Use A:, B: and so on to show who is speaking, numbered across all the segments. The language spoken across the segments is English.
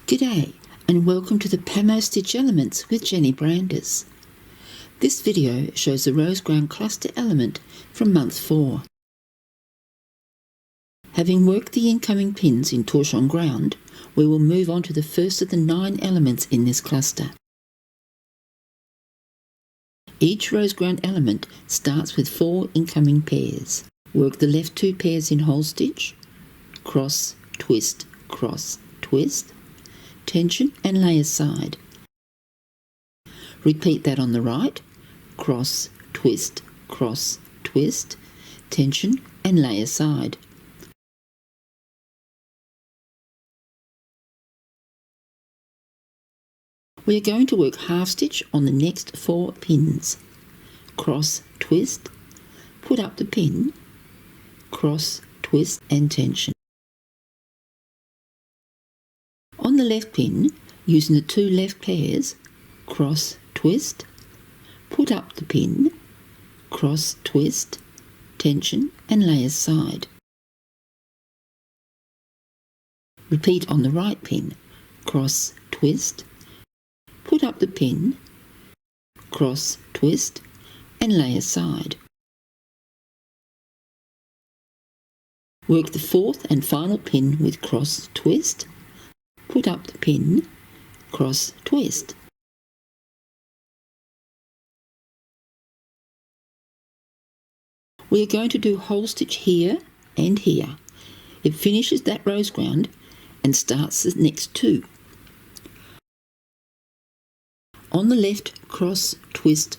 A: G'day and welcome to the PAMMO Stitch Elements with Jenny Brandis. This video shows the Roseground cluster element from month 4. Having worked the incoming pins in torsion ground, we will move on to the first of the 9 elements in this cluster. Each Roseground element starts with 4 incoming pairs. Work the left 2 pairs in whole stitch, cross, twist, tension and lay aside. Repeat that on the right, cross, twist, tension and lay aside. We are going to work half stitch on the next 4 pins. Cross, twist, put up the pin, cross, twist and tension. On the left pin, using the 2 left pairs, cross, twist, put up the pin, cross, twist, tension and lay aside. Repeat on the right pin, cross, twist, put up the pin, cross, twist and lay aside. Work the 4th and final pin with cross, twist, put up the pin, cross, twist. We are going to do whole stitch here and here. It finishes that Roseground and starts the next 2. On the left, cross, twist,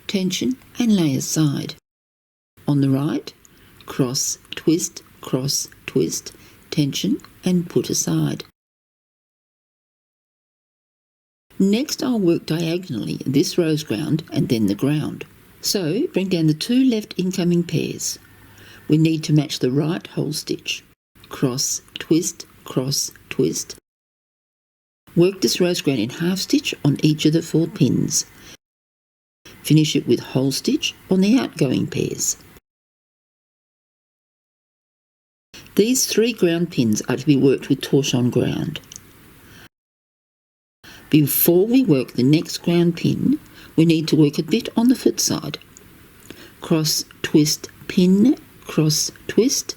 A: tension and lay aside. On the right, cross, twist, tension and put aside. Next I'll work diagonally this Roseground and then the ground. So bring down the 2 left incoming pairs. We need to match the right whole stitch. Cross, twist. Work this Roseground in half stitch on each of the 4 pins. Finish it with whole stitch on the outgoing pairs. These 3 ground pins are to be worked with torsion ground. Before we work the next ground pin, we need to work a bit on the foot side. Cross, twist, pin, cross, twist,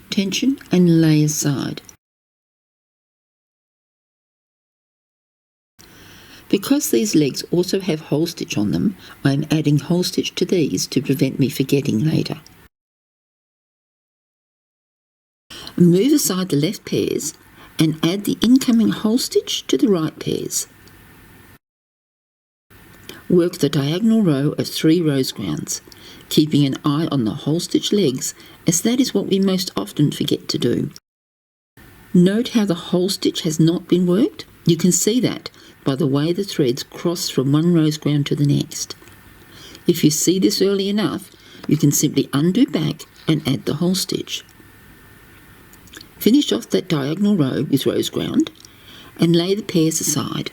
A: tension and lay aside. Because these legs also have whole stitch on them, I am adding whole stitch to these to prevent me forgetting later. Move aside the left pairs and add the incoming whole stitch to the right pairs. Work the diagonal row of 3 Rosegrounds, keeping an eye on the whole stitch legs as that is what we most often forget to do. Note how the whole stitch has not been worked. You can see that by the way the threads cross from one Roseground to the next. If you see this early enough, you can simply undo back and add the whole stitch. Finish off that diagonal row with Roseground and lay the pairs aside.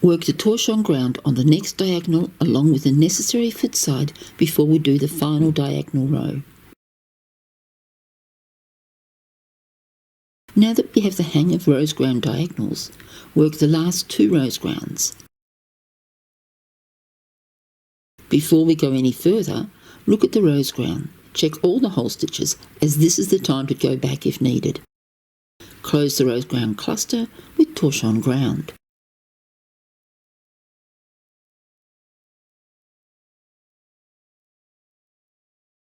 A: Work the torsion ground on the next diagonal along with the necessary foot side before we do the final diagonal row. Now that we have the hang of Roseground diagonals, work the last 2 Rosegrounds. Before we go any further, look at the Roseground. Check all the whole stitches as this is the time to go back if needed. Close the Roseground cluster with torsion ground.